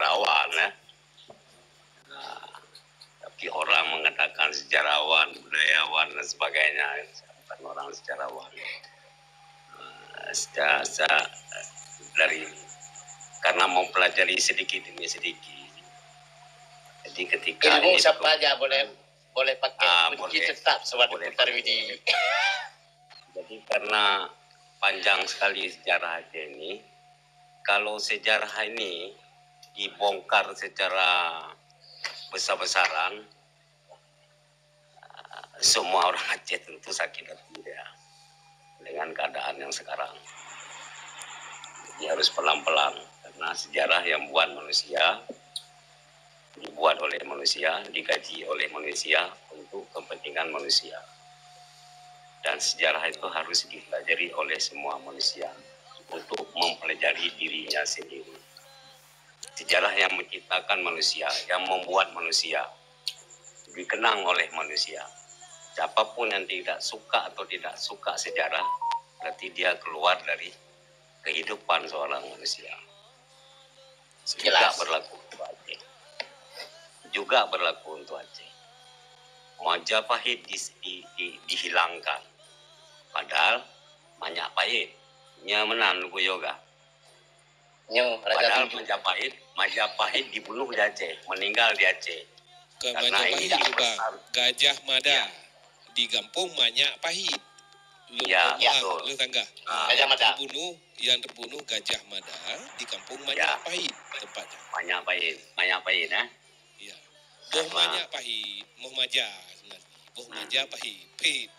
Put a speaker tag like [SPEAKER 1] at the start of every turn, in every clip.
[SPEAKER 1] sejarawan ya. Nah, tapi orang mengatakan sejarawan, budayawan dan sebagainya, bukan orang sejarawan. Dari karena mempelajari sedikit demi sedikit. Jadi ketika
[SPEAKER 2] ilmu siapa aja boleh pakai kunci tetap Sobat Putar Widi.
[SPEAKER 1] Jadi karena panjang sekali sejarah Aceh ini, kalau sejarah ini dibongkar secara besar-besaran, semua orang Aceh tentu sakit hati ya dengan keadaan yang sekarang. Jadi harus pelan-pelan, karena sejarah yang buat manusia, dibuat oleh manusia, dikaji oleh manusia untuk kepentingan manusia. Dan sejarah itu harus dipelajari oleh semua manusia untuk mempelajari dirinya sendiri. Sejarah yang menciptakan manusia, yang membuat manusia, dikenang oleh manusia. Siapapun yang tidak suka atau tidak suka sejarah, berarti dia keluar dari kehidupan seorang manusia. Juga berlaku untuk Aceh. Juga berlaku untuk Aceh. Majapahit dihilangkan. Padahal banyak pahit. Nyamenan lugu yoga. Padahal Majapahit dibunuh di Aceh, meninggal di Aceh.
[SPEAKER 3] Karena Majapahit juga Gajah Mada digampung banyak pahit. Lu tangga.
[SPEAKER 2] Gajah Mada
[SPEAKER 3] dibunuh, yang terbunuh Gajah Mada di kampung banyak pahit tempatnya.
[SPEAKER 1] Banyak pahit ya.
[SPEAKER 3] Iya. Boh banyak pahit, Moh Maja sebenarnya. Boh Maja pahit.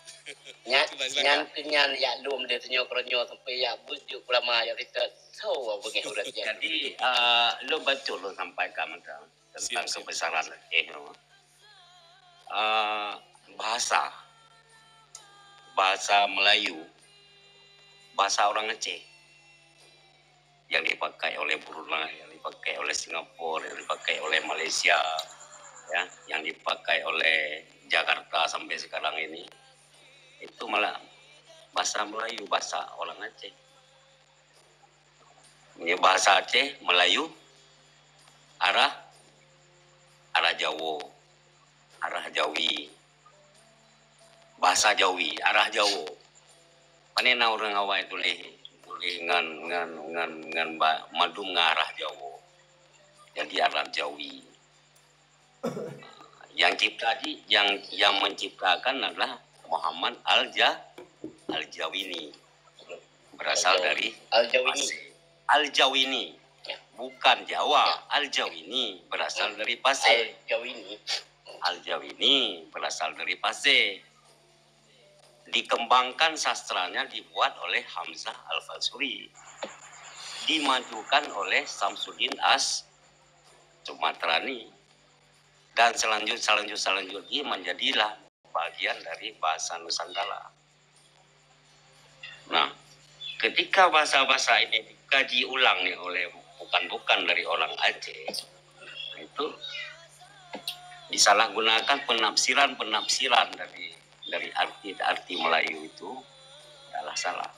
[SPEAKER 2] Nyantinya ya lum dia tunjuk kronyo sampai ya bujuk ulama ya kita tahu begini udah
[SPEAKER 1] jadi lo betul lo sampaikan tentang kebesaran Aceh. Bahasa Melayu, bahasa orang Aceh yang dipakai oleh Brunei, yang dipakai oleh Singapura, yang dipakai oleh Malaysia, ya, yang dipakai oleh Jakarta sampai sekarang ini. Itu malah bahasa Melayu, bahasa orang Aceh. Ini bahasa Aceh, Melayu, arah Jawa, arah Jawi, bahasa Jawi, arah Jawa. Panena orang awak itu ngan madum ngarah Jawa. Jadi arah Jawi. Yang menciptakan adalah Muhammad Al-Jawini, berasal dari Al-Jawini, bukan Jawa. Al-Jawini berasal dari Pasir. Al-Jawini berasal dari Pasir. Dikembangkan sastranya dibuat oleh Hamzah Al-Falsuri, dimajukan oleh Samsudin As-Sumatrani, dan selanjutnya menjadilah bagian dari bahasa Nusantara. Nah, ketika bahasa-bahasa ini dikaji ulang nih oleh bukan dari orang Aceh, itu disalahgunakan penafsiran dari arti Melayu itu adalah salah.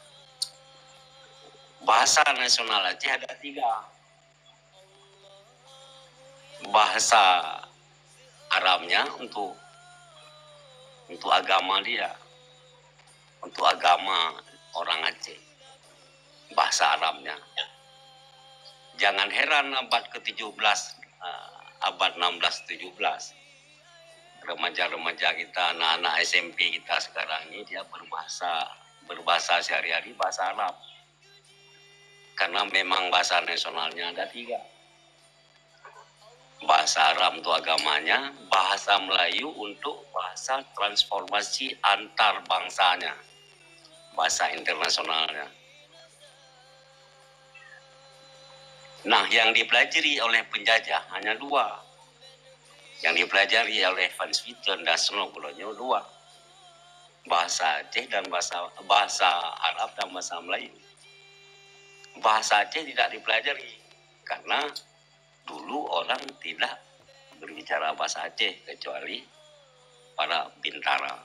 [SPEAKER 1] Bahasa nasional Aceh ada 3. Bahasa Arabnya untuk agama dia, untuk agama orang Aceh, bahasa Arabnya. Jangan heran abad ke-17, abad 16-17, remaja-remaja kita, anak-anak SMP kita sekarang ini dia berbahasa sehari-hari bahasa Arab. Karena memang bahasa nasionalnya ada 3. Bahasa Arab untuk agamanya, bahasa Melayu untuk bahasa transformasi antar bangsanya, bahasa internasionalnya. Nah, yang dipelajari oleh penjajah hanya 2. Yang dipelajari oleh Van Swieten dan Snow-Kolonyo 2. Bahasa Aceh dan bahasa Arab dan bahasa Melayu. Bahasa Aceh tidak dipelajari karena dulu orang tidak berbicara bahasa Aceh kecuali para bintara,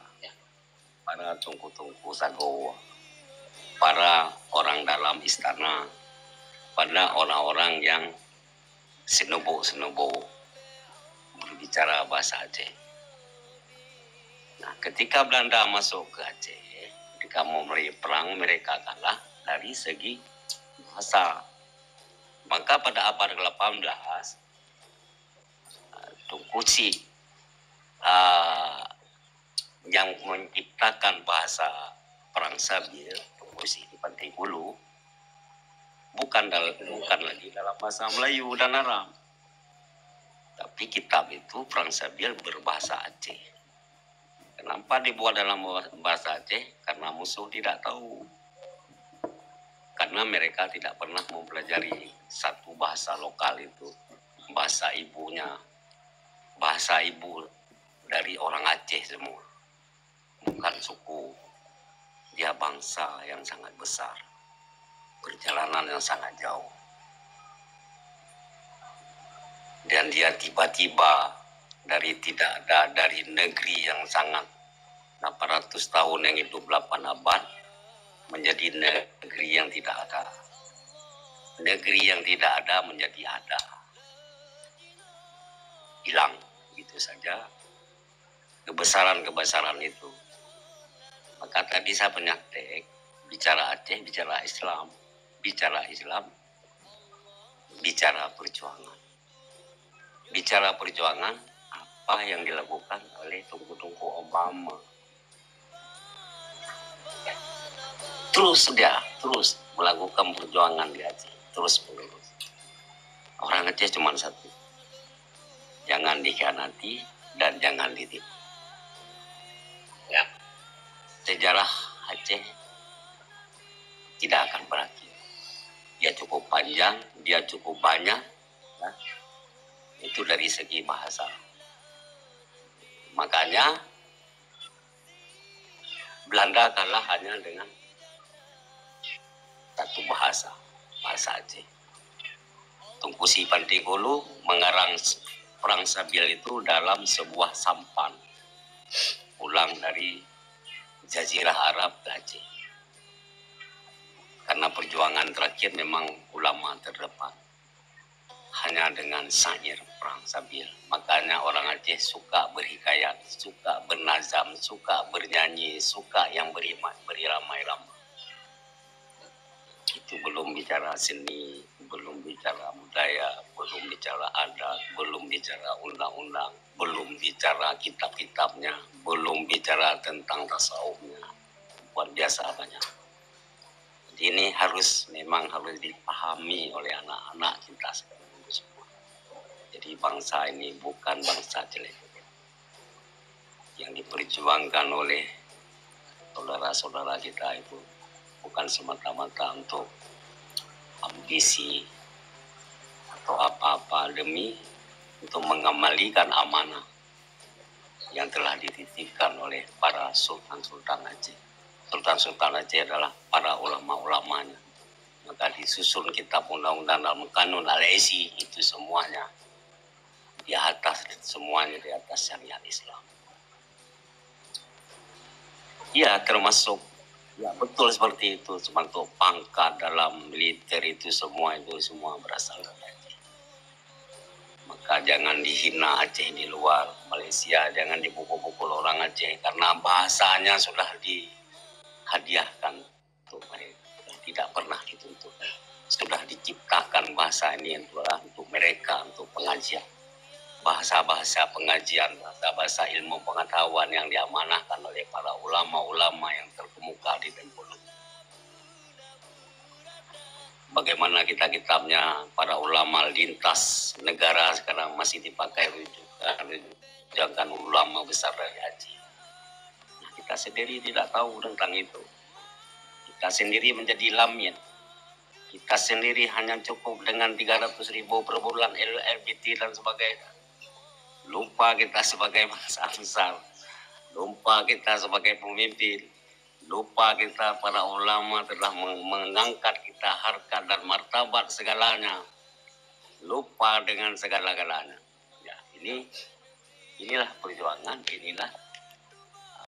[SPEAKER 1] para tungku-tungku sago, para orang dalam istana, pada orang-orang yang Senobo berbicara bahasa Aceh. Nah, ketika Belanda masuk ke Aceh, ketika mau perang mereka kalah dari segi bahasa. Maka pada abad ke-18 Tunku Si yang menciptakan bahasa Perang Sabil, Tunku Si di Pantai Bulu, bukan lagi dalam bahasa Melayu dan Arab, tapi kitab itu Perang Sabil berbahasa Aceh. Kenapa dibuat dalam bahasa Aceh? Karena musuh tidak tahu. Karena mereka tidak pernah mempelajari satu bahasa lokal itu, bahasa ibunya, bahasa ibu dari orang Aceh semua. Bukan suku, dia bangsa yang sangat besar, perjalanan yang sangat jauh. Dan dia tiba-tiba dari negeri yang sangat 800 tahun yang hidup 8 abad menjadi negeri yang tidak ada. Negeri yang tidak ada menjadi ada. Hilang gitu saja kebesaran-kebesaran itu. Maka tadi saya penyatek, bicara Aceh, bicara Islam, bicara perjuangan. Bicara perjuangan, apa yang dilakukan oleh Tunku Obama. Terus melakukan perjuangan di Aceh, terus menerus. Orang Aceh cuma satu, jangan dikhianati dan jangan ditipu. Ya, sejarah Aceh tidak akan berakhir. Dia cukup panjang, dia cukup banyak. Ya. Itu dari segi bahasa. Makanya Belanda kalah hanya dengan satu bahasa Aceh. Tunku Si Pantai Bulu mengarang Perang Sabil itu dalam sebuah sampan pulang dari Jazirah Arab ke Aceh. Karena perjuangan terakhir memang ulama terdepan. Hanya dengan syair Perang Sabil. Makanya orang Aceh suka berhikayat, suka bernazam, suka bernyanyi, suka yang beramai-ramai. Itu belum bicara seni, belum bicara budaya, belum bicara adat, belum bicara undang-undang, belum bicara kitab-kitabnya, belum bicara tentang tasawufnya. Luar biasa banyak. Jadi ini memang harus dipahami oleh anak-anak kita sekarang itu semua. Jadi bangsa ini bukan bangsa jelek. Yang diperjuangkan oleh saudara-saudara kita itu bukan semata-mata untuk ambisi atau apa-apa, demi untuk mengembalikan amanah yang telah dititipkan oleh para sultan-sultan Aceh. Sultan-sultan Aceh adalah para ulama-ulamanya. Maka disusun kitab undang-undang dalam kanun al-Esi itu semuanya di atas syariat Islam. Ya, termasuk, ya betul seperti itu. Termasuk pangkat dalam militer itu semua berasal dari Aceh. Maka jangan dihina Aceh di luar Malaysia, jangan dipukul-pukul orang Aceh karena bahasanya sudah dihadiahkan untuk mereka, tidak pernah dituntut. Sudah diciptakan bahasa ini untuk mereka, untuk pengajian. Bahasa-bahasa pengajian, bahasa-bahasa ilmu pengetahuan yang diamanahkan oleh para ulama-ulama yang terkemuka di Bengkulu. Bagaimana kitabnya para ulama lintas negara sekarang masih dipakai rujukan ulama besar dari Aceh. Nah, kita sendiri tidak tahu tentang itu. Kita sendiri menjadi lamien. Kita sendiri hanya cukup dengan 300.000 per bulan LLBT dan sebagainya. Lupa kita sebagai bangsa besar, lupa kita sebagai pemimpin, lupa kita para ulama telah mengangkat kita harkat dan martabat segalanya, lupa dengan segala-galanya. Ya, inilah perjuangan, inilah